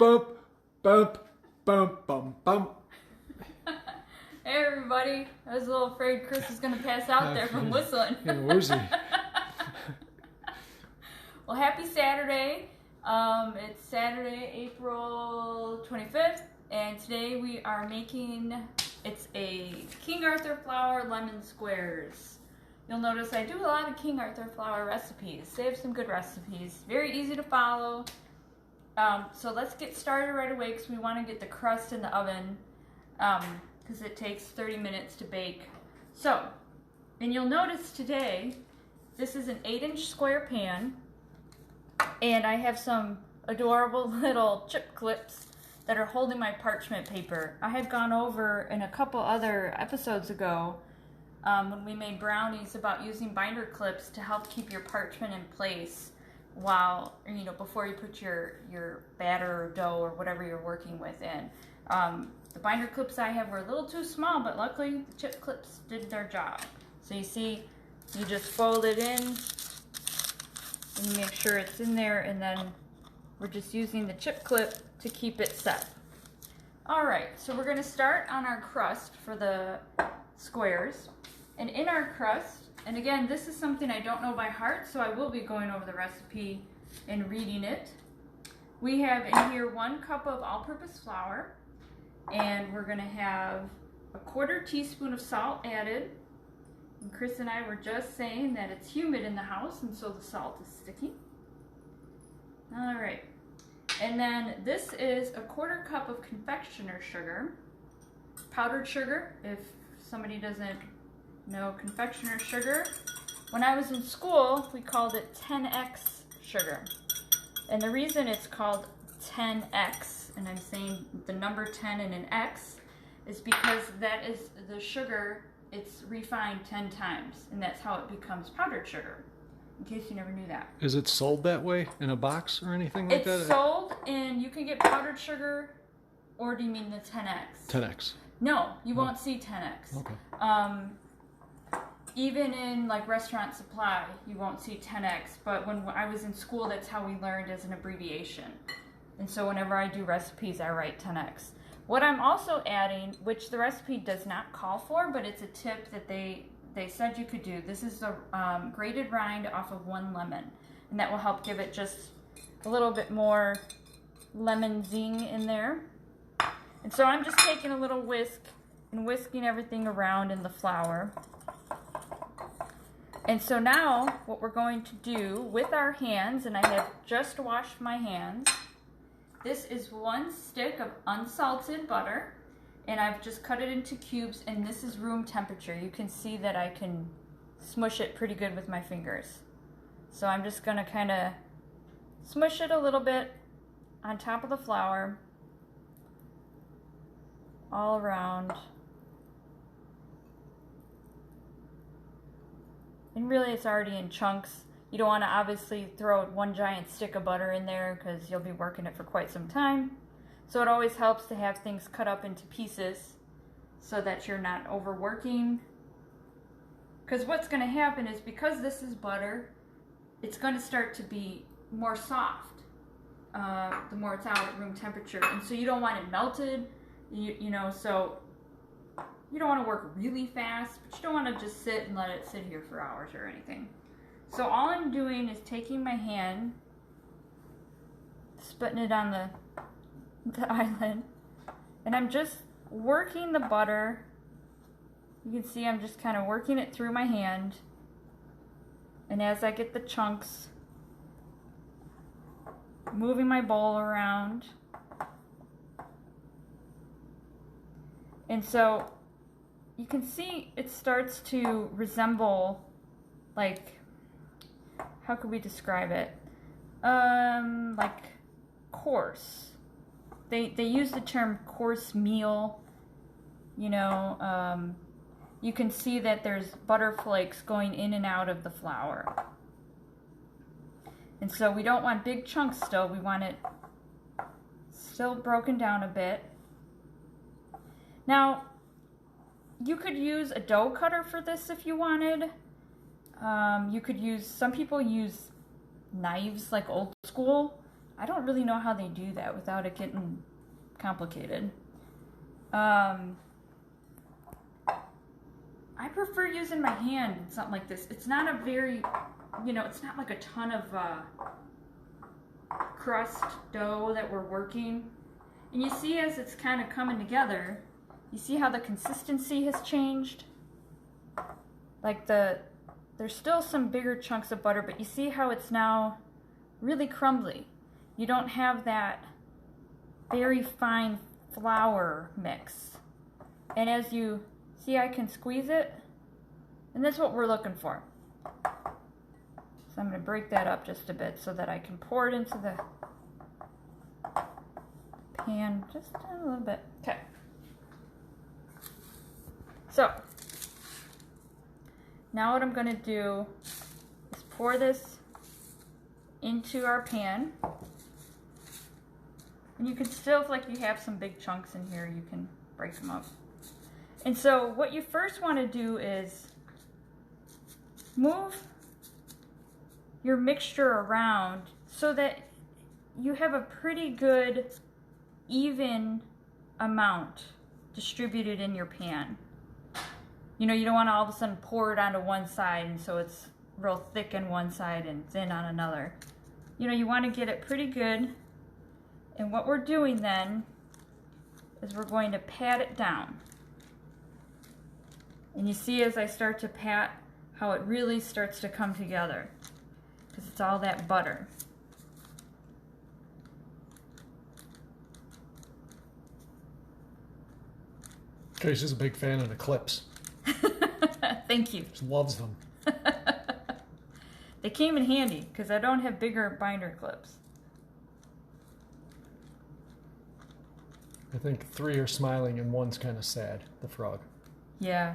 bump, bump, bump, bump, bump. Hey everybody, I was a little afraid Chris was going to pass out there from whistling. Yeah, woozy. Well, happy Saturday. It's Saturday, April 25th, and today we are making, it's a King Arthur flour lemon squares. You'll notice I do a lot of King Arthur flour recipes. They have some good recipes, very easy to follow. So let's get started right away because we want to get the crust in the oven because it takes 30 minutes to bake. So, and you'll notice today, this is an 8-inch square pan, and I have some adorable little chip clips that are holding my parchment paper. I had gone over in a couple other episodes ago when we made brownies about using binder clips to help keep your parchment in place while, you know, before you put your batter or dough or whatever you're working with in. The binder clips I have were a little too small, but luckily the chip clips did their job. So you see, you just fold it in and you make sure it's in there, and then we're just using the chip clip to keep it set. All right, so we're gonna start on our crust for the squares. And in our crust, and again, this is something I don't know by heart, so I will be going over the recipe and reading it. We have in here 1 cup of all-purpose flour, and we're gonna have a 1/4 teaspoon of salt added. And Chris and I were just saying that it's humid in the house, and so the salt is sticky. All right, and then this is a 1/4 cup of confectioner sugar, powdered sugar, if somebody doesn't know confectioner sugar. When I was in school, we called it 10X sugar. And the reason it's called 10X, and I'm saying the number 10 and an X, is because that is the sugar, it's refined 10 times, and that's how it becomes powdered sugar, in case you never knew that. Is it sold that way in a box or anything like that? It's sold, and you can get powdered sugar, or do you mean the 10X? 10X. No, you won't see 10X. Okay. Even in like restaurant supply, you won't see 10X, but when I was in school, that's how we learned as an abbreviation. And so whenever I do recipes, I write 10X. What I'm also adding, which the recipe does not call for, but it's a tip that they said you could do. This is the grated rind off of 1 lemon, and that will help give it just a little bit more lemon zing in there. And so I'm just taking a little whisk and whisking everything around in the flour. And so now what we're going to do with our hands, and I have just washed my hands, this is 1 stick of unsalted butter, and I've just cut it into cubes, and this is room temperature. You can see that I can smush it pretty good with my fingers. So I'm just gonna kind of smush it a little bit on top of the flour, all around. And really it's already in chunks. You don't want to obviously throw 1 giant stick of butter in there because you'll be working it for quite some time. So it always helps to have things cut up into pieces so that you're not overworking. Because what's going to happen is, because this is butter, it's going to start to be more soft the more it's out at room temperature. And so you don't want it melted, you know, so you don't want to work really fast, but you don't want to just sit and let it sit here for hours or anything. So all I'm doing is taking my hand, spitting it on the island, and I'm just working the butter. You can see I'm just kind of working it through my hand. And as I get the chunks, moving my bowl around. And so you can see it starts to resemble, like, how could we describe it? Like coarse. They use the term coarse meal, you know. You can see that there's butter flakes going in and out of the flour. And so we don't want big chunks still. We want it still broken down a bit. Now, you could use a dough cutter for this if you wanted. You could use, some people use knives like old school. I don't really know how they do that without it getting complicated. I prefer using my hand in something like this. It's not a very, it's not like a ton of crust dough that we're working. And you see as it's kind of coming together, you see how the consistency has changed? Like there's still some bigger chunks of butter, but you see how it's now really crumbly. You don't have that very fine flour mix. And as you see, I can squeeze it, and that's what we're looking for. So I'm going to break that up just a bit so that I can pour it into the pan just a little bit. Okay. So now what I'm going to do is pour this into our pan. And you can still, if like you have some big chunks in here, you can break them up. And so what you first want to do is move your mixture around so that you have a pretty good even amount distributed in your pan. You don't want to all of a sudden pour it onto one side and so it's real thick on one side and thin on another. You want to get it pretty good. And what we're doing then is we're going to pat it down. And you see as I start to pat how it really starts to come together because it's all that butter. Casey's a big fan of the clips. Thank you. She loves them. They came in handy because I don't have bigger binder clips. I think 3 are smiling and 1's kind of sad, the frog. Yeah.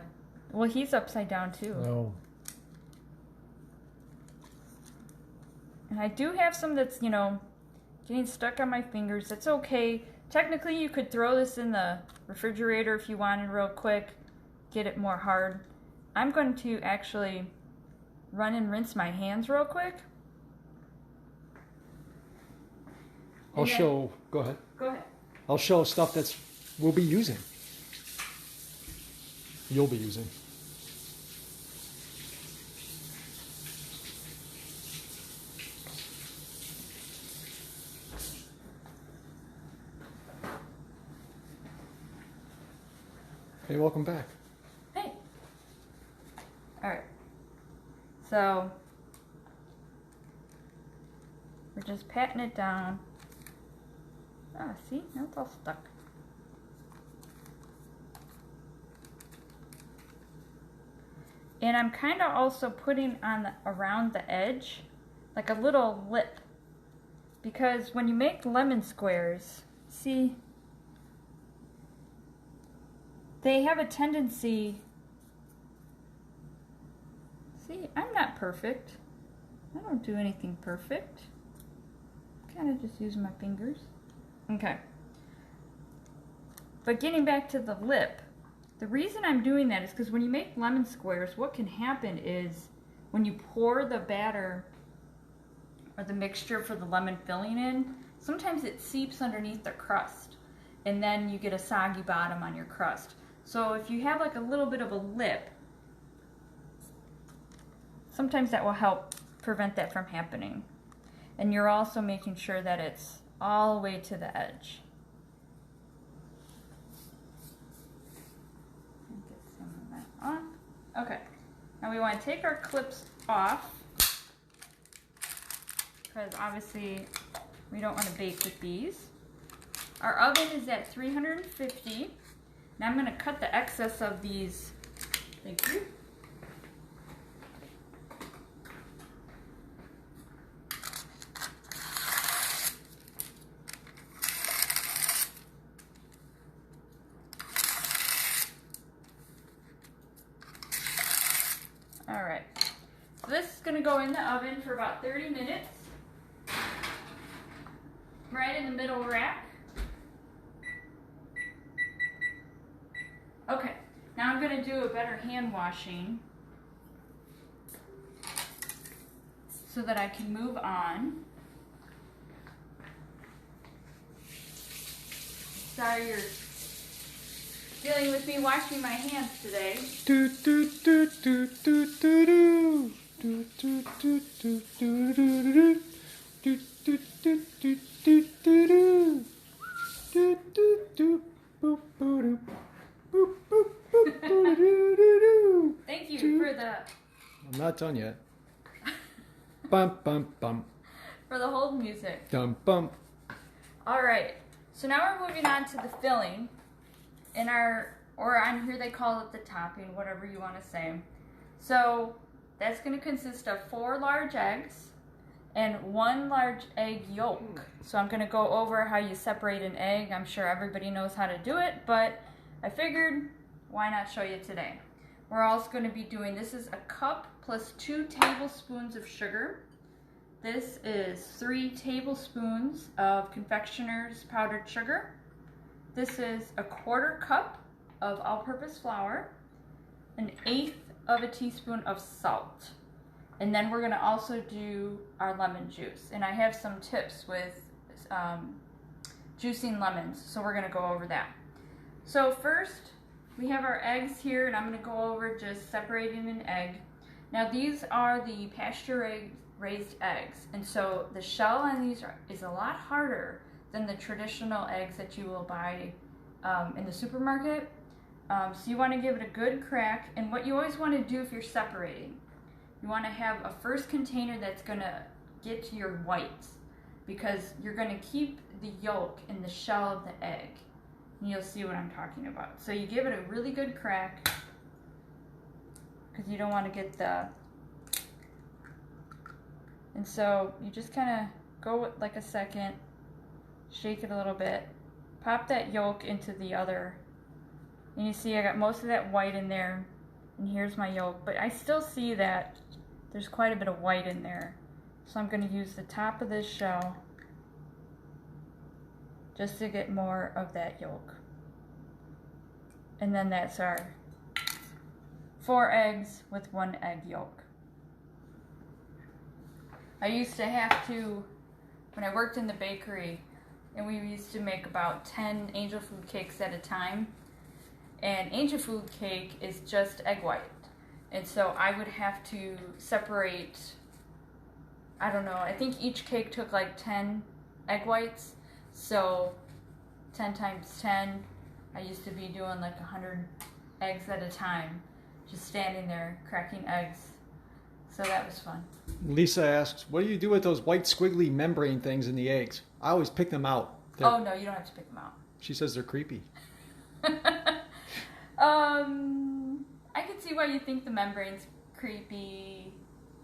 Well, he's upside down too. Oh. And I do have some that's, getting stuck on my fingers. That's okay. Technically, you could throw this in the refrigerator if you wanted real quick. Get it more hard. I'm going to actually run and rinse my hands real quick. Go ahead. Go ahead. I'll show stuff we'll be using. You'll be using. Hey, welcome back. Hey. All right. So we're just patting it down. Ah, see? Now it's all stuck. And I'm kind of also putting on around the edge like a little lip, because when you make lemon squares, see, they have a tendency, see, I'm not perfect. I don't do anything perfect. Kind of just use my fingers. Okay. But getting back to the lip, the reason I'm doing that is because when you make lemon squares, what can happen is when you pour the batter or the mixture for the lemon filling in, sometimes it seeps underneath the crust and then you get a soggy bottom on your crust. So if you have like a little bit of a lip, sometimes that will help prevent that from happening. And you're also making sure that it's all the way to the edge. Get some of that on. Okay, now we want to take our clips off because obviously we don't want to bake with these. Our oven is at 350. Now I'm going to cut the excess of these. Thank you. Alright, so this is going to go in the oven for about 30 minutes, right in the middle rack. Okay, now I'm going to do a better hand washing so that I can move on. Sorry you're dealing with me washing my hands today. Do do do do do do do. Do do do do do do do. Do do do do do do do. Do do do boop boop boop boop boop boop doo doo doo. Thank you for the I'm not done yet. Bum bum bum. for the hold music. Dum bum. All right. So now we're moving on to the filling. In our, or on here they call it the topping, whatever you want to say. So that's going to consist of 4 large eggs and 1 large egg yolk. So I'm going to go over how you separate an egg. I'm sure everybody knows how to do it, but I figured why not show you today. We're also going to be doing, this is a cup plus 2 tablespoons of sugar. This is 3 tablespoons of confectioner's powdered sugar. This is a 1/4 cup of all-purpose flour, 1/8 of a teaspoon of salt. And then we're gonna also do our lemon juice. And I have some tips with juicing lemons, so we're gonna go over that. So first, we have our eggs here, and I'm gonna go over just separating an egg. Now these are the pasture-raised eggs, and so the shell on these is a lot harder than the traditional eggs that you will buy in the supermarket. So you want to give it a good crack, and what you always want to do if you're separating, you want to have a first container that's going to get to your whites, because you're going to keep the yolk in the shell of the egg, and you'll see what I'm talking about. So you give it a really good crack, because you don't want to get the, and so you just kind of go with like a second, shake it a little bit, pop that yolk into the other, and you see I got most of that white in there, and here's my yolk, but I still see that there's quite a bit of white in there, so I'm going to use the top of this shell just to get more of that yolk. And then that's our 4 eggs with 1 egg yolk. I used to have to, when I worked in the bakery, and we used to make about 10 angel food cakes at a time. And angel food cake is just egg white. And so I would have to separate, I don't know, I think each cake took like 10 egg whites. So 10 times 10, I used to be doing like 100 eggs at a time, just standing there cracking eggs. So that was fun. Lisa asks, what do you do with those white squiggly membrane things in the eggs? I always pick them out. Oh no, you don't have to pick them out. She says they're creepy. I can see why you think the membrane's creepy.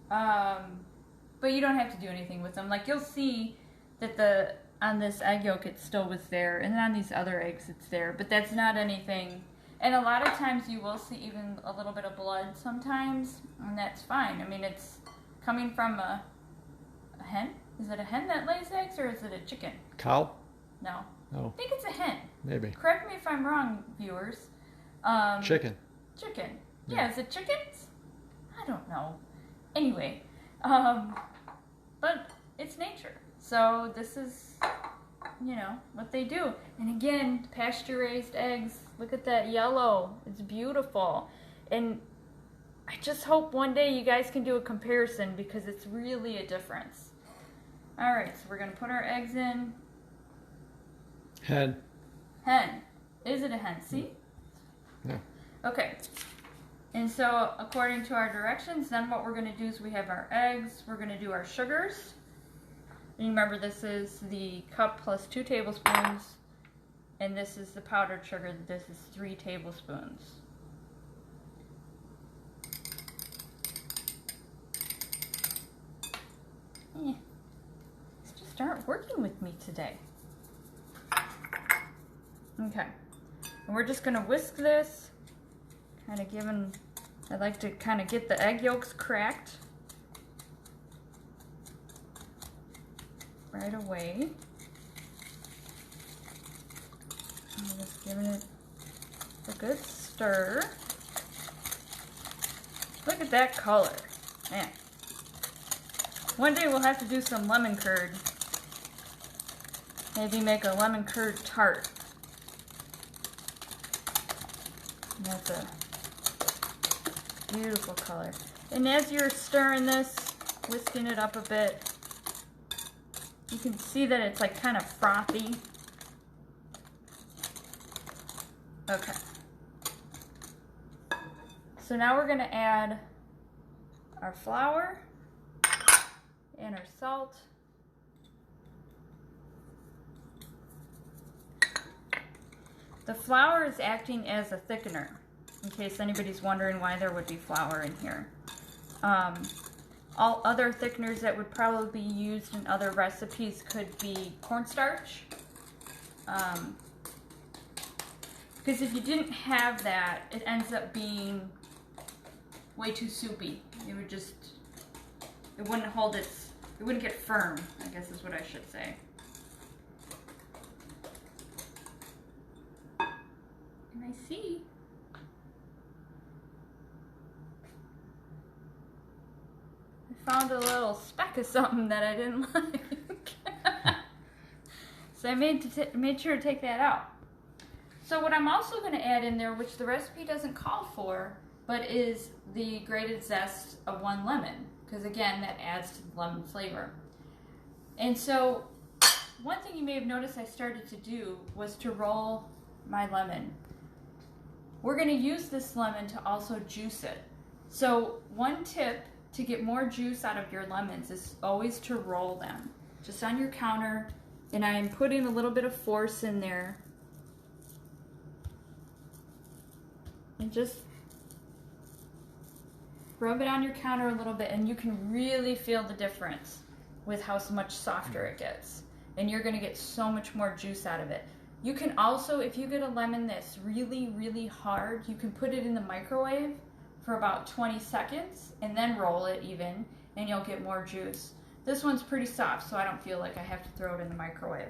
But you don't have to do anything with them. Like you'll see that on this egg yolk it still was there, and then on these other eggs it's there, but that's not anything. And a lot of times you will see even a little bit of blood sometimes, and that's fine. I mean, it's coming from a hen? Is it a hen that lays eggs, or is it a chicken? Cow? No. Oh. I think it's a hen. Maybe. Correct me if I'm wrong, viewers. Chicken. Chicken. Yeah. Yeah, is it chickens? I don't know. Anyway, but it's nature. So this is, you know, what they do. And again, pasture-raised eggs. Look at that yellow. It's beautiful. And I just hope one day you guys can do a comparison, because it's really a difference. All right, so we're going to put our eggs in. Hen. Hen. Is it a hen? See? Yeah. Okay. And so according to our directions, then what we're going to do is we have our eggs. We're going to do our sugars. And remember, this is the cup plus 2 tablespoons. And this is the powdered sugar. This is 3 tablespoons. These just aren't working with me today. Okay. And we're just going to whisk this. I like to kind of get the egg yolks cracked right away. I'm just giving it a good stir. Look at that color. Man. One day we'll have to do some lemon curd. Maybe make a lemon curd tart. And that's a beautiful color. And as you're stirring this, whisking it up a bit, you can see that it's like kind of frothy. Okay. So now we're gonna add our flour and our salt. The flour is acting as a thickener, in case anybody's wondering why there would be flour in here. All other thickeners that would probably be used in other recipes could be cornstarch. Because if you didn't have that, it ends up being way too soupy. It would just, it wouldn't hold its, it wouldn't get firm, I guess is what I should say. And I see I found a little speck of something that I didn't like. So I made sure to take that out. So what I'm also going to add in there, which the recipe doesn't call for, but is the grated zest of 1 lemon. Because again, that adds to the lemon flavor. And so one thing you may have noticed I started to do was to roll my lemon. We're going to use this lemon to also juice it. So one tip to get more juice out of your lemons is always to roll them. Just on your counter, and I am putting a little bit of force in there. And just rub it on your counter a little bit, and you can really feel the difference with how much softer it gets. And you're gonna get so much more juice out of it. You can also, if you get a lemon that's really, really hard, you can put it in the microwave for about 20 seconds and then roll it even, and you'll get more juice. This one's pretty soft, so I don't feel like I have to throw it in the microwave.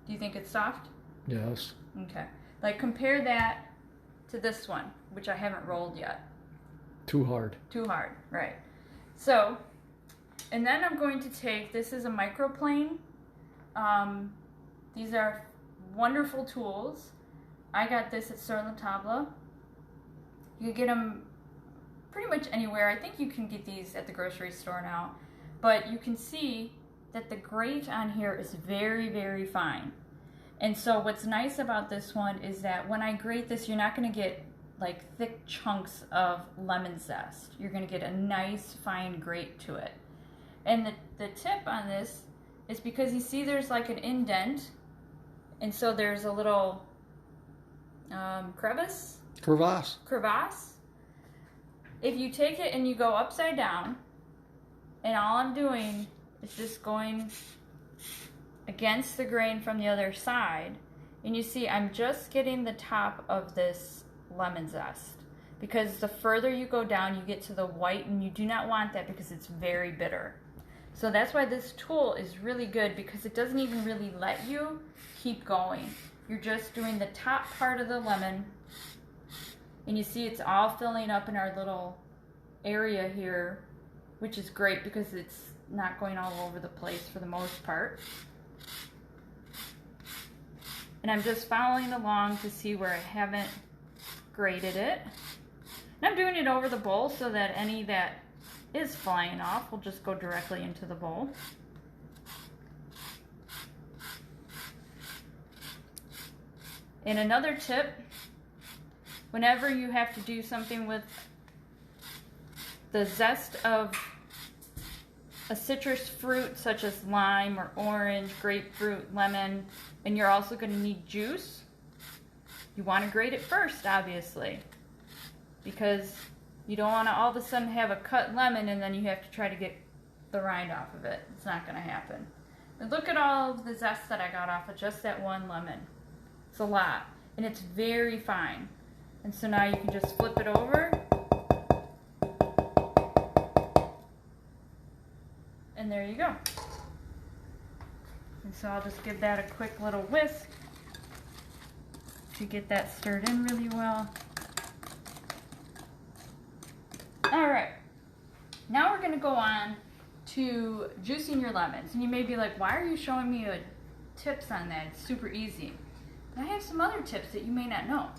Do you think it's soft? Yes. Okay. Like compare that to this one, which I haven't rolled yet. Too hard. Too hard, right. So, and then I'm going to take, this is a microplane. These are wonderful tools. I got this at Sur La Table. You can get them pretty much anywhere. I think you can get these at the grocery store now. But you can see that the grate on here is very, very fine. And so what's nice about this one is that when I grate this, you're not going to get like thick chunks of lemon zest. You're going to get a nice fine grate to it. And the tip on this is because you see there's like an indent, and so there's a little crevasse. If you take it and you go upside down, and all I'm doing is just going against the grain from the other side, and you see I'm just getting the top of this lemon zest, because the further you go down you get to the white, and you do not want that because it's very bitter. So that's why this tool is really good, because it doesn't even really let you keep going. You're just doing the top part of the lemon, and you see it's all filling up in our little area here, which is great because it's not going all over the place for the most part. And I'm just following along to see where I haven't grated it. And I'm doing it over the bowl so that any that is flying off will just go directly into the bowl. And another tip, whenever you have to do something with the zest of a citrus fruit such as lime or orange, grapefruit, lemon, and you're also going to need juice, you want to grate it first, obviously, because you don't want to all of a sudden have a cut lemon and then you have to try to get the rind off of it. It's not going to happen. And look at all of the zest that I got off of just that one lemon. It's a lot, and it's very fine. And so now you can just flip it over, and there you go. And so I'll just give that a quick little whisk to get that stirred in really well. All right, now we're gonna go on to juicing your lemons. And you may be like, why are you showing me tips on that? It's super easy. I have some other tips that you may not know.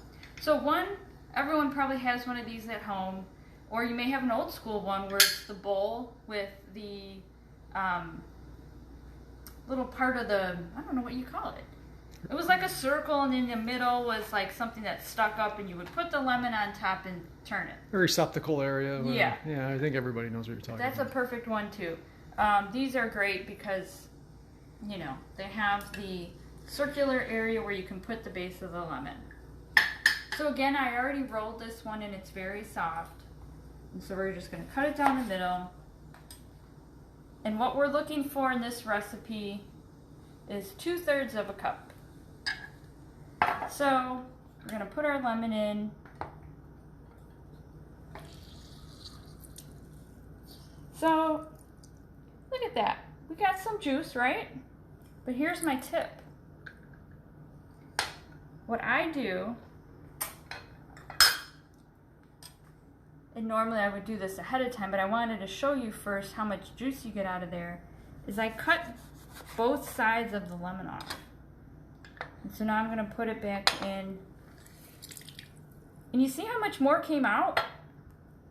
So one, everyone probably has one of these at home, or you may have an old school one where it's the bowl with the little part of the, I don't know what you call it. It was like a circle, and in the middle was like something that stuck up, and you would put the lemon on top and turn it. A receptacle area. Yeah. Yeah, I think everybody knows what you're talking That's about. a perfect one too. These are great because, you know, they have the circular area where you can put the base of the lemon. So again, I already rolled this one and it's very soft. And so we're just going to cut it down the middle. And what we're looking for in this recipe is 2/3 of a cup. So we're going to put our lemon in. So look at that. We got some juice, right? But here's my tip. What I do, and normally I would do this ahead of time, but I wanted to show you first how much juice you get out of there, is I cut both sides of the lemon off. And so now I'm going to put it back in. And you see how much more came out?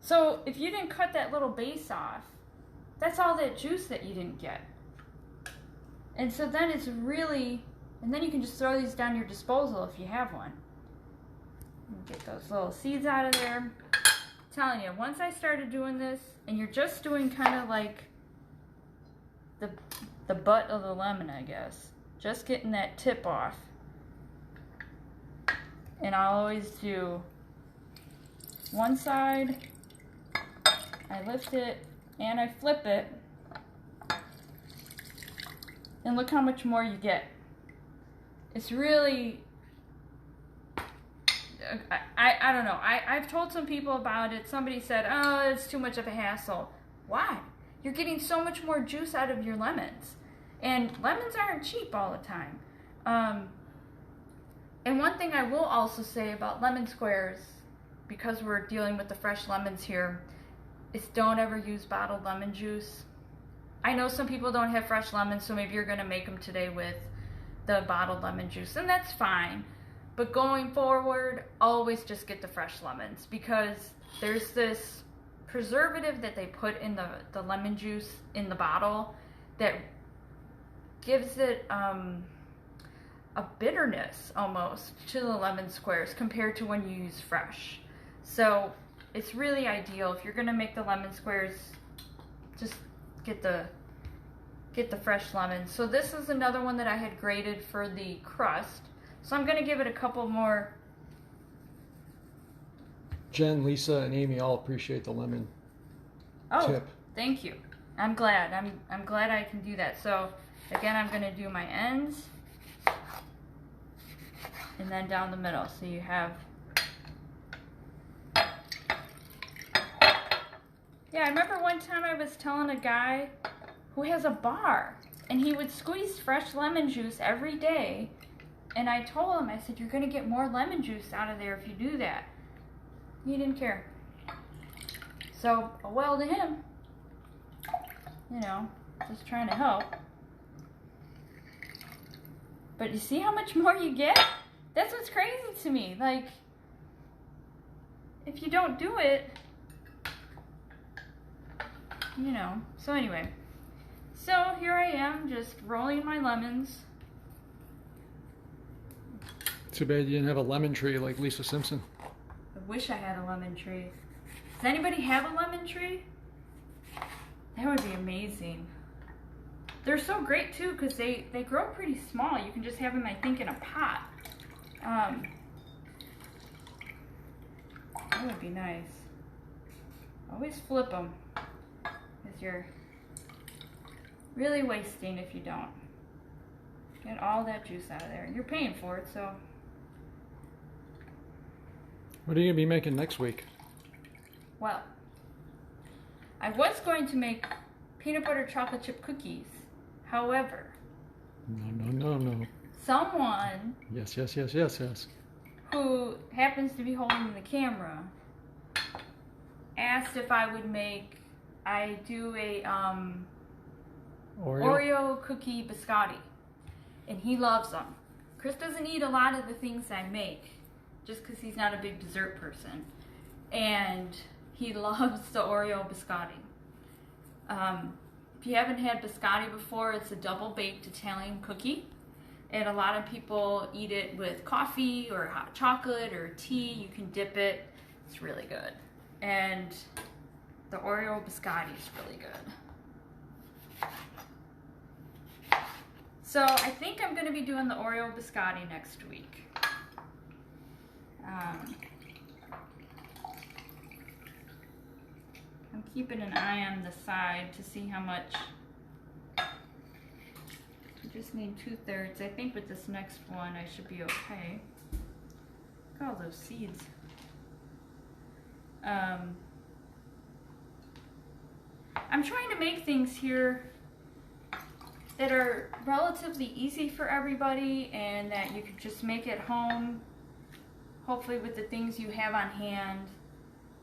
So if you didn't cut that little base off, that's all that juice that you didn't get. And so then it's really, and then you can just throw these down your disposal if you have one. Get those little seeds out of there. I'm telling you, once I started doing this, and you're just doing kind of like the butt of the lemon, I guess. Just getting that tip off. And I'll always do one side, I lift it, and I flip it. And look how much more you get. It's really, I don't know. I've told some people about it. Somebody said, oh, it's too much of a hassle. Why? You're getting so much more juice out of your lemons. And lemons aren't cheap all the time. And one thing I will also say about lemon squares, because we're dealing with the fresh lemons here, is don't ever use bottled lemon juice. I know some people don't have fresh lemons, so maybe you're going to make them today with the bottled lemon juice, and that's fine. But going forward, always just get the fresh lemons, because there's this preservative that they put in the lemon juice in the bottle that gives it a bitterness almost to the lemon squares compared to when you use fresh. So it's really ideal if you're going to make the lemon squares, just get the fresh lemons. So this is another one that I had grated for the crust. So I'm going to give it a couple more. Jen, Lisa, and Amy all appreciate the lemon tip. Thank you. I'm glad. I'm glad I can do that. So again, I'm going to do my ends and then down the middle. So you have, yeah, I remember one time I was telling a guy who has a bar, and he would squeeze fresh lemon juice every day. And I told him, I said, you're going to get more lemon juice out of there if you do that. He didn't care. So, well to him. You know, just trying to help. But you see how much more you get? That's what's crazy to me. Like, if you don't do it, you know. So anyway. So here I am, just rolling my lemons. Too bad you didn't have a lemon tree like Lisa Simpson. I wish I had a lemon tree. Does anybody have a lemon tree? That would be amazing. They're so great too because they grow pretty small. You can just have them, I think, in a pot. That would be nice. Always flip them because you're really wasting if you don't. Get all that juice out of there. You're paying for it, so. What are you going to be making next week? Well, I was going to make peanut butter chocolate chip cookies. However, No. someone Yes. who happens to be holding the camera asked if I would do a Oreo cookie biscotti, and he loves them. Chris doesn't eat a lot of the things I make, just because he's not a big dessert person. And he loves the Oreo biscotti. If you haven't had biscotti before, it's a double-baked Italian cookie. And a lot of people eat it with coffee or hot chocolate or tea. You can dip it. It's really good. And the Oreo biscotti is really good. So I think I'm going to be doing the Oreo biscotti next week. I'm keeping an eye on the side to see how much. I just need 2/3. I think with this next one I should be okay. Look at all those seeds. I'm trying to make things here that are relatively easy for everybody and that you could just make at home, hopefully with the things you have on hand,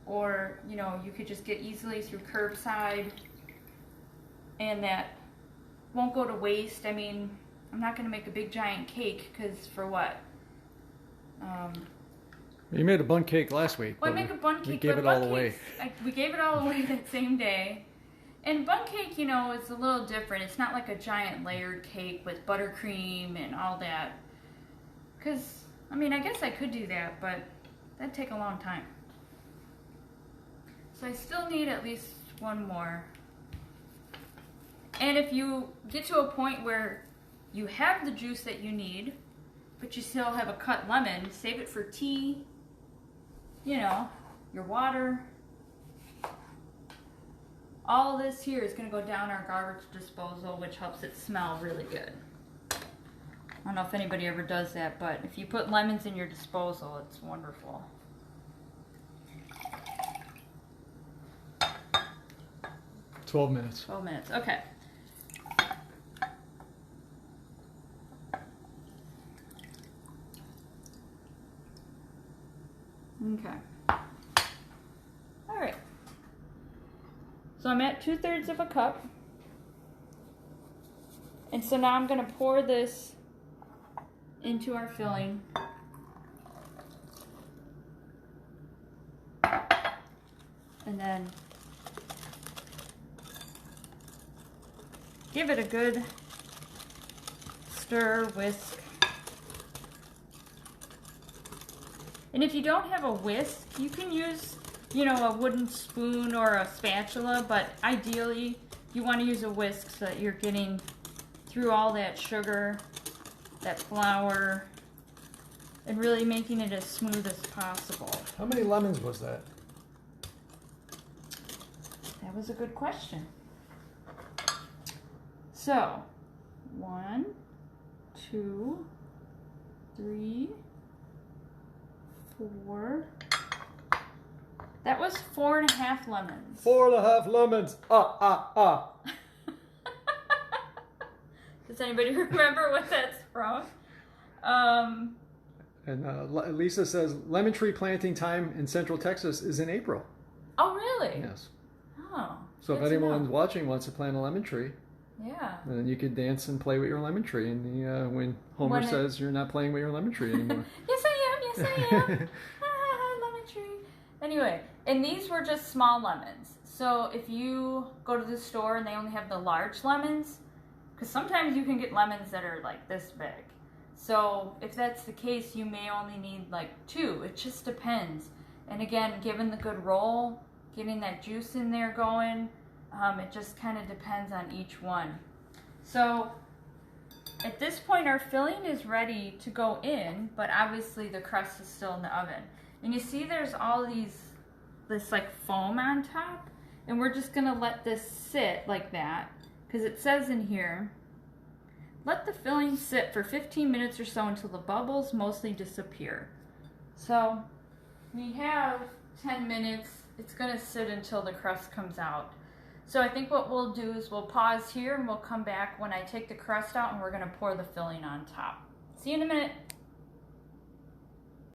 or you know, you could just get easily through curbside and that won't go to waste. I mean, I'm not going to make a big giant cake because for what? You made a bun cake last week. Well, I make a bun cake. We gave it all away. We gave it all away that same day. And bun cake, you know, is a little different. It's not like a giant layered cake with buttercream and all that. Because, I mean, I guess I could do that, but that'd take a long time. So I still need at least one more. And if you get to a point where you have the juice that you need, but you still have a cut lemon, save it for tea, you know, your water. All this here is going to go down our garbage disposal, which helps it smell really good. I don't know if anybody ever does that, but if you put lemons in your disposal, it's wonderful. "12 minutes. 12 minutes, okay. Okay. All right. So I'm at 2/3 of a cup. And so now I'm going to pour this into our filling. And then give it a good stir, whisk. And if you don't have a whisk, you can use, you know, a wooden spoon or a spatula, but ideally you want to use a whisk so that you're getting through all that sugar, that flour, and really making it as smooth as possible. How many lemons was that? That was a good question. So, 1, 2, 3, 4. That was 4.5 lemons. 4.5 lemons. Does anybody remember what that's from? And Lisa says lemon tree planting time in Central Texas is in April. Oh, really? Yes. Oh. So if anyone watching wants to plant a lemon tree, yeah, then you could dance and play with your lemon tree. And when Homer says you're not playing with your lemon tree anymore. Yes, I am. Yes, I am. Lemon tree. Anyway, and these were just small lemons. So if you go to the store and they only have the large lemons, because sometimes you can get lemons that are like this big. So if that's the case, you may only need like 2. It just depends. And again, given the good roll, getting that juice in there going, it just kind of depends on each one. So at this point, our filling is ready to go in, but obviously the crust is still in the oven. And you see there's all this like foam on top, and we're just gonna let this sit like that, because it says in here, let the filling sit for 15 minutes or so until the bubbles mostly disappear. So we have 10 minutes. It's gonna sit until the crust comes out. So I think what we'll do is we'll pause here and we'll come back when I take the crust out and we're gonna pour the filling on top. See you in a minute.